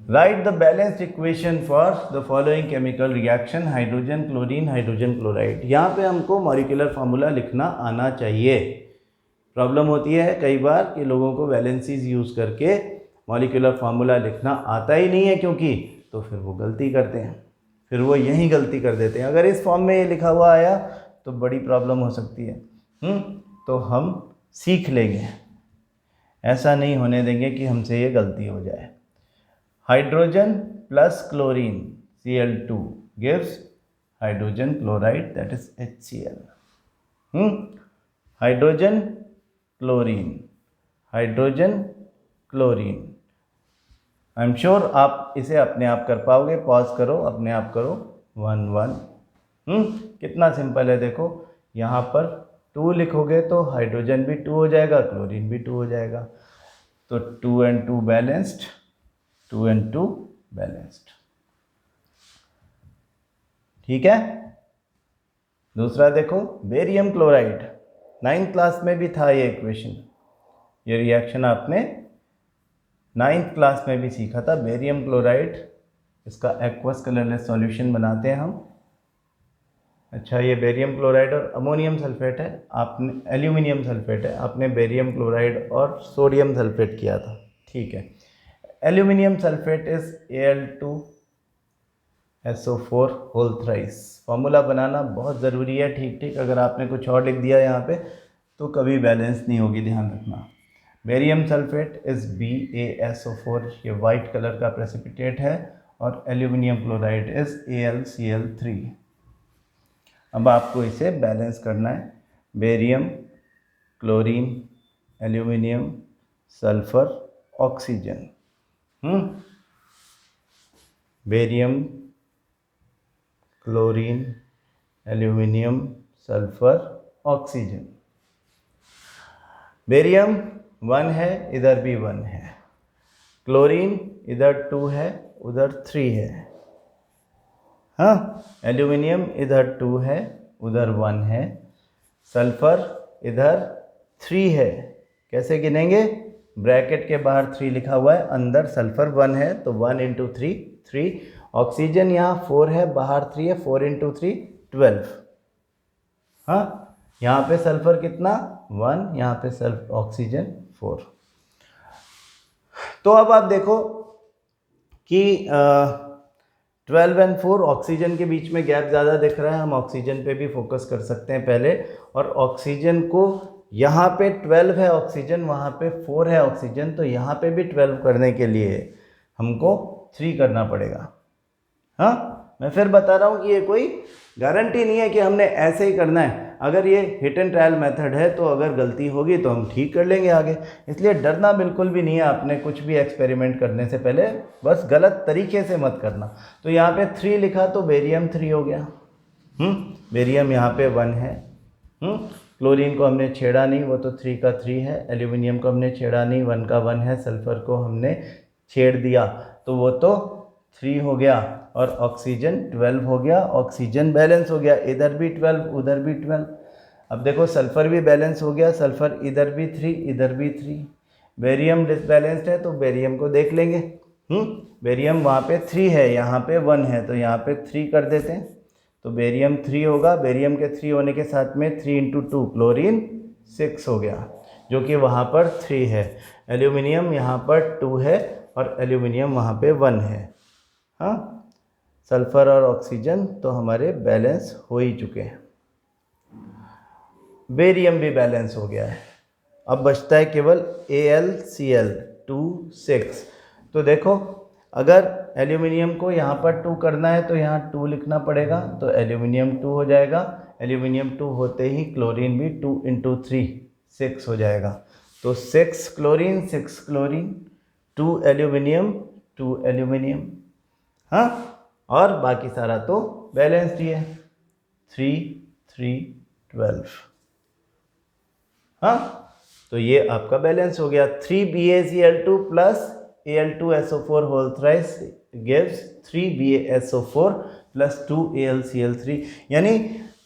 [SPEAKER 1] right the balanced equation for the following chemical reaction hydrogen chlorine hydrogen chloride. यहाँ पे हमको मॉलिक्यूलर फार्मूला लिखना आना चाहिए। प्रॉब्लम होती है कई बार कि लोगों को वैलेंसीज यूज़ करके मॉलिक्यूलर फार्मूला लिखना आता ही नहीं है, क्योंकि तो फिर वो गलती करते हैं, फिर वो यही गलती कर देते हैं। अगर इस फॉर्म में ये लिखा हुआ आया तो बड़ी प्रॉब्लम हो सकती है। तो हम सीख लेंगे, ऐसा नहीं होने देंगे कि हमसे ये गलती हो जाए। Hydrogen plus chlorine Cl2 gives hydrogen chloride, that is HCl। Hydrogen chlorine, hydrogen chlorine. I am sure आप इसे अपने आप कर पाओगे। पॉज करो, अपने आप करो। 1 1। कितना सिंपल है, देखो यहाँ पर 2 लिखोगे तो हाइड्रोजन भी 2 हो जाएगा, क्लोरीन भी 2 हो जाएगा। तो 2 and 2 बैलेंस्ड, 2 and 2 बैलेंस्ड। ठीक है। दूसरा देखो, बेरियम क्लोराइड। 9th क्लास में भी था ये इक्वेशन, ये रिएक्शन आपने 9th क्लास में भी सीखा था। बेरियम क्लोराइड, इसका एक्वस कलरलेस सॉल्यूशन बनाते हैं हम। अच्छा, ये बेरियम क्लोराइड और अमोनियम सल्फेट है, आपने एल्यूमिनियम सल्फेट है, आपने बेरियम क्लोराइड और सोडियम सल्फेट किया था। ठीक है। Aluminium sulphate is Al2SO4 whole thrice. Formula बनाना बहुत ज़रूरी है। ठीक ठीक, अगर आपने कुछ और लिख दिया यहाँ पे तो कभी बैलेंस नहीं होगी, ध्यान रखना। बेरियम सल्फेट इज BaSO4, ये वाइट कलर का प्रेसिपिटेट है, और एल्यूमिनियम क्लोराइड इज AlCl3। अब आपको इसे बैलेंस करना है। Barium, chlorine, aluminium, sulphur, oxygen. Barium, chlorine, aluminium, sulphur, oxygen. Barium 1 है, इधर भी 1 है। क्लोरीन इधर 2 है, उधर 3 है। हाँ, एल्यूमिनियम इधर 2 है, उधर 1 है। सल्फर इधर 3 है। कैसे गिनेंगे? ब्रैकेट के बाहर 3 लिखा हुआ है, अंदर सल्फर 1 है, तो 1 × 3 3। ऑक्सीजन यहाँ 4 है, बाहर 3 है, 4 × 3 12। हाँ, यहाँ पे सल्फर कितना? 1, यहाँ पे ऑक्सीजन 4। तो अब आप देखो कि 12 और 4 ऑक्सीजन के बीच में गैप ज़्यादा दिख रहा है। हम ऑक्सीजन पे भी फोकस कर सकते हैं पहले, और ऑक्सीजन को यहाँ पे 12 है ऑक्सीजन, वहाँ पे 4 है ऑक्सीजन, तो यहाँ पे भी 12 करने के लिए हमको 3 करना पड़ेगा। हाँ, मैं फिर बता रहा हूँ कि ये कोई गारंटी नहीं है कि हमने ऐसे ही करना है। अगर ये हिट एंड ट्रायल मेथड है तो अगर गलती होगी तो हम ठीक कर लेंगे आगे। इसलिए डरना बिल्कुल भी नहीं है आपने कुछ भी एक्सपेरिमेंट करने से पहले, बस गलत तरीके से मत करना। तो यहाँ पे 3 लिखा तो बेरियम 3 हो गया। बेरियम यहाँ पे 1 है। क्लोरीन को हमने छेड़ा नहीं, वो तो 3 का 3 है। एल्यूमिनियम को हमने छेड़ा नहीं, 1 का 1 है। सल्फर को हमने छेड़ दिया तो वो तो 3 हो गया, और ऑक्सीजन 12 हो गया। ऑक्सीजन बैलेंस हो गया, इधर भी 12 उधर भी 12। अब देखो सल्फर भी बैलेंस हो गया, सल्फर इधर भी 3 इधर भी 3। बेरियम डिसबैलेंस्ड है तो बेरियम को देख लेंगे। बेरियम वहाँ पे 3 है, यहाँ पे 1 है, तो यहाँ पे 3 कर देते हैं, तो बेरियम 3 होगा। बेरियम के 3 होने के साथ में 3 × 2 क्लोरीन 6 हो गया, जो कि वहाँ पर 3 है। एल्यूमिनियम यहाँ पर 2 है और एल्यूमिनियम वहाँ पे 1 है। हाँ, सल्फर और ऑक्सीजन तो हमारे बैलेंस हो ही चुके हैं। बेरियम भी बैलेंस हो गया है। अब बचता है केवल AlCl2 6। तो देखो, अगर एल्यूमिनियम को यहाँ पर 2 करना है तो यहाँ 2 लिखना पड़ेगा, तो एल्यूमिनियम 2 हो जाएगा। एल्यूमिनियम 2 होते ही क्लोरीन भी 2 × 3 6 हो जाएगा, तो 6 क्लोरीन 6 क्लोरीन, 2 एल्यूमिनियम 2 एल्यूमिनियम। हाँ, और बाकी सारा तो बैलेंस्ड ही है, 3 3 12। हाँ, तो ये आपका बैलेंस हो गया। 3BaCl2 plus Al2SO4 whole thrice gives 3BaSO4 plus 2AlCl3, यानी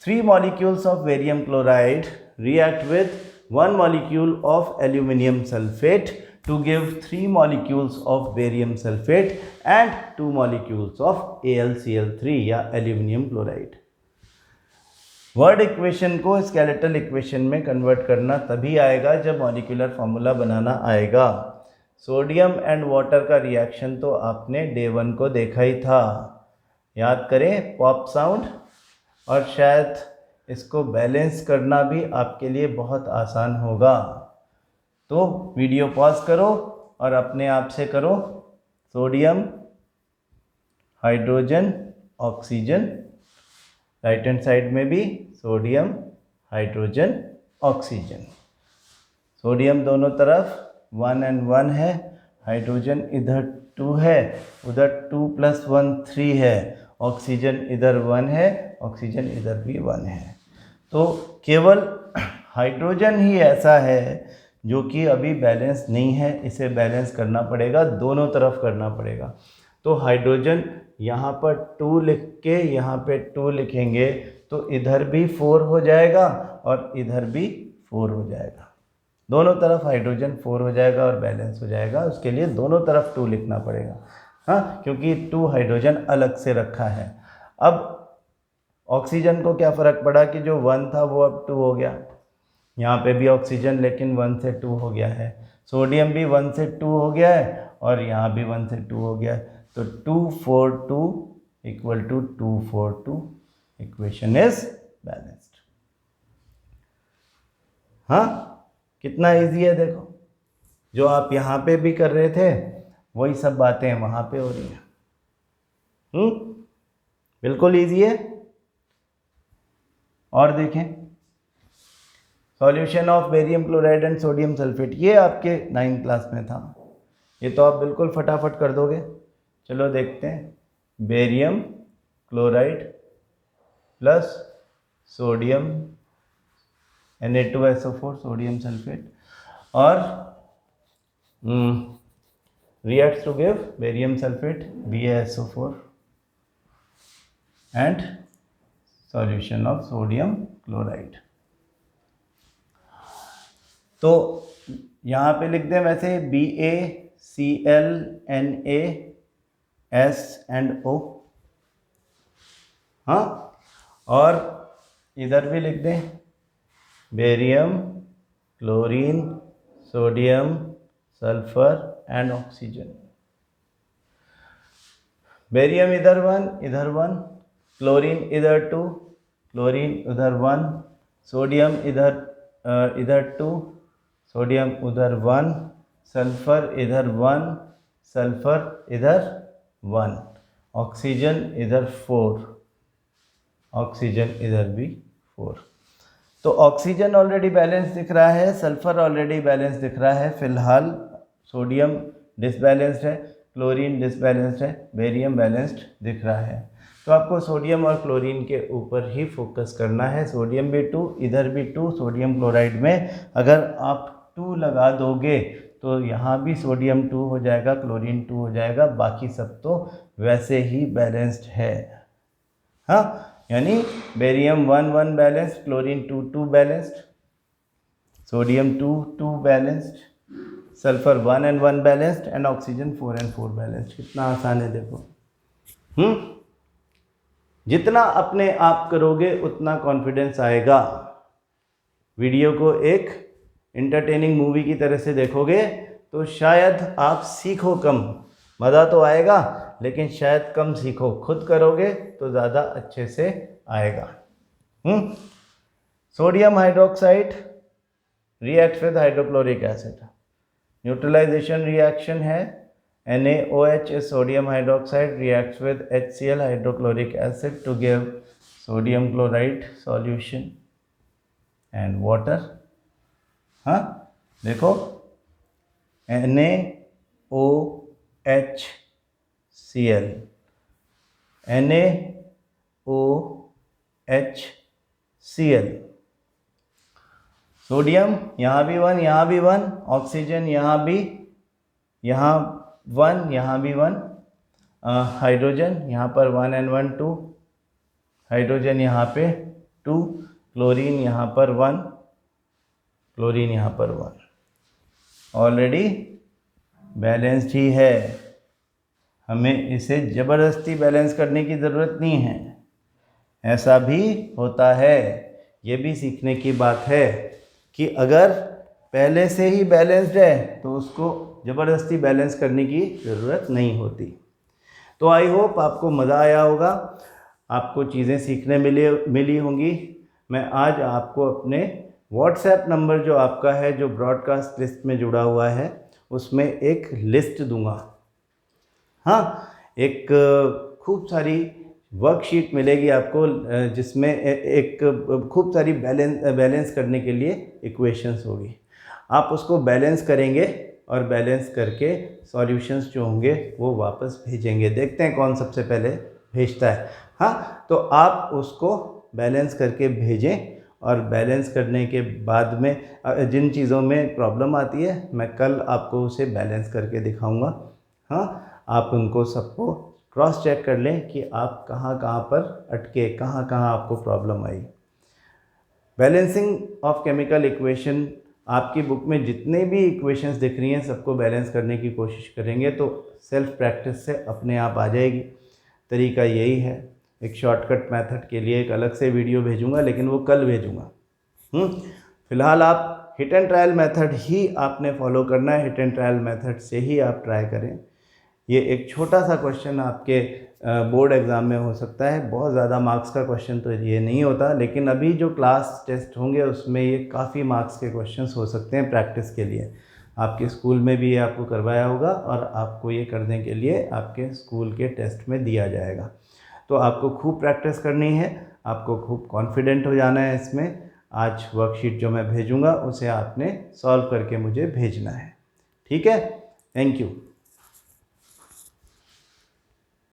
[SPEAKER 1] 3 molecules of barium chloride react with 1 molecule of aluminum sulfate to give 3 molecules of barium sulfate and 2 molecules of AlCl3 या aluminum chloride। Word equation को skeletal equation में convert करना तभी आएगा जब molecular formula बनाना आएगा। Sodium and water का reaction तो आपने डे 1 को देखा ही था, याद करें, पॉप साउंड। और शायद इसको बैलेंस करना भी आपके लिए बहुत आसान होगा। तो वीडियो पॉज करो और अपने आप से करो sodium hydrogen oxygen, right hand side में भी सोडियम हाइड्रोजन ऑक्सीजन। सोडियम दोनों तरफ 1 and 1 है, हाइड्रोजन इधर 2 है, उधर 2 + 1 3 है, ऑक्सीजन इधर 1 है, ऑक्सीजन इधर भी 1 है। तो केवल हाइड्रोजन ही ऐसा है जो कि अभी बैलेंस नहीं है, इसे बैलेंस करना पड़ेगा, दोनों तरफ करना पड़ेगा। तो हाइड्रोजन यहाँ पर 2 लिख के यहाँ पे 2 लिखेंगे तो इधर भी 4 हो जाएगा और इधर भी 4 हो जाएगा, दोनों तरफ हाइड्रोजन 4 हो जाएगा और बैलेंस हो जाएगा। उसके लिए दोनों तरफ 2 लिखना पड़ेगा, हाँ, क्योंकि 2 हाइड्रोजन अलग से रखा है। अब ऑक्सीजन को क्या फ़र्क पड़ा कि जो 1 था वो अब 2 हो गया, यहाँ पे भी ऑक्सीजन लेकिन 1 से 2 हो गया है, सोडियम भी 1 से 2 हो गया है और यहाँ भी 1 से 2 हो गया है। तो 2 4 2 = 2 4 2, इक्वेशन इज बैलेंस्ड। हाँ, कितना इजी है, देखो जो आप यहाँ पे भी कर रहे थे वही सब बातें वहाँ पे हो रही हैं। बिल्कुल इजी है। और देखें solution of barium chloride and sodium sulphate, ये आपके 9th क्लास में था, ये तो आप बिल्कुल फटाफट कर दोगे। चलो देखते हैं, barium chloride plus sodium Na2SO4 sodium sulphate और reacts to give barium sulfate BaSO4 and solution of sodium chloride। तो यहाँ पे लिख दें वैसे BaClNaSO, हाँ, और इधर भी लिख दें barium chlorine sodium sulphur and oxygen. Barium इधर 1 इधर 1, क्लोरीन इधर 2 क्लोरीन उधर 1, सोडियम इधर 2 सोडियम उधर 1, सल्फर इधर 1 सल्फर इधर 1, ऑक्सीजन इधर 4 ऑक्सीजन इधर भी 4। तो ऑक्सीजन ऑलरेडी बैलेंस दिख रहा है, सल्फर ऑलरेडी बैलेंस दिख रहा है, फिलहाल सोडियम डिसबैलेंस्ड है, क्लोरीन डिसबैलेंस्ड है, बेरियम बैलेंस्ड दिख रहा है। तो आपको सोडियम और क्लोरीन के ऊपर ही फोकस करना है। सोडियम भी 2 इधर भी 2, सोडियम क्लोराइड में अगर आप 2 लगा दोगे तो यहाँ भी सोडियम 2 हो जाएगा, क्लोरीन 2 हो जाएगा, बाकी सब तो वैसे ही बैलेंस्ड है। हाँ, यानी barium 1 1 balanced, chlorine 2 2 balanced, sodium 2 2 balanced, sulphur 1 and 1 balanced and oxygen 4 and 4 balanced. कितना आसान है देखो। जितना अपने आप करोगे उतना कॉन्फिडेंस आएगा। वीडियो को एक इंटरटेनिंग मूवी की तरह से देखोगे तो शायद आप सीखो कम, मज़ा तो आएगा लेकिन शायद कम सीखो, खुद करोगे तो ज़्यादा अच्छे से आएगा। Sodium hydroxide react with hydrochloric acid, neutralisation reaction है, NaOH is sodium hydroxide reacts with HCl hydrochloric acid to give sodium chloride solution and water। हाँ देखो NaOHCl NaOHCl, सोडियम यहाँ भी 1 यहाँ भी 1, ऑक्सीजन यहाँ भी, यहाँ 1 यहाँ भी 1, हाइड्रोजन यहाँ पर 1 and 1 2, हाइड्रोजन यहाँ पे 2, क्लोरीन यहाँ पर 1, क्लोरीन यहाँ पर 1, ऑलरेडी बैलेंस्ड ही है। हमें इसे ज़बरदस्ती बैलेंस करने की ज़रूरत नहीं है, ऐसा भी होता है। ये भी सीखने की बात है कि अगर पहले से ही बैलेंस्ड है तो उसको ज़बरदस्ती बैलेंस करने की ज़रूरत नहीं होती। तो आई होप आपको मज़ा आया होगा, आपको चीज़ें सीखने मिली होंगी। मैं आज आपको अपने व्हाट्सएप नंबर जो आपका है, जो ब्रॉडकास्ट लिस्ट में जुड़ा हुआ है, उसमें एक लिस्ट दूंगा। हाँ, एक खूब सारी वर्कशीट मिलेगी आपको, जिसमें एक खूब सारी बैलेंस करने के लिए इक्वेशंस होगी। आप उसको बैलेंस करेंगे और बैलेंस करके सॉल्यूशंस जो होंगे वो वापस भेजेंगे। देखते हैं कौन सबसे पहले भेजता है। हाँ, तो आप उसको बैलेंस करके भेजें, और बैलेंस करने के बाद में जिन चीज़ों में प्रॉब्लम आती है मैं कल आपको उसे बैलेंस करके दिखाऊंगा। हाँ, आप उनको सबको क्रॉस चेक कर लें कि आप कहाँ कहाँ पर अटके, कहाँ कहाँ आपको problem I. Balancing of chemical equation, आपकी बुक में जितने भी इक्वेशंस दिख रही हैं सबको बैलेंस करने की कोशिश करेंगे तो सेल्फ प्रैक्टिस से अपने आप आ जाएगी। तरीका यही है। एक शॉर्टकट मेथड के लिए एक अलग से वीडियो भेजूंगा, लेकिन वो कल भेजूंगा। फ़िलहाल आप हिट एंड ट्रायल मेथड ही आपने फॉलो करना है। हिट एंड ट्रायल मेथड से ही आप ट्राई करें। ये एक छोटा सा क्वेश्चन आपके बोर्ड एग्ज़ाम में हो सकता है, बहुत ज़्यादा मार्क्स का क्वेश्चन तो ये नहीं होता, लेकिन अभी जो क्लास टेस्ट होंगे उसमें ये काफ़ी मार्क्स के क्वेश्चंस हो सकते हैं प्रैक्टिस के लिए। आपके स्कूल में भी ये आपको करवाया होगा और आपको ये करने के लिए आपके स्कूल के टेस्ट में दिया जाएगा। तो आपको खूब प्रैक्टिस करनी है, आपको खूब कॉन्फिडेंट हो जाना है इसमें। आज वर्कशीट जो मैं भेजूँगा उसे आपने सॉल्व करके मुझे भेजना है। ठीक है, थैंक यू।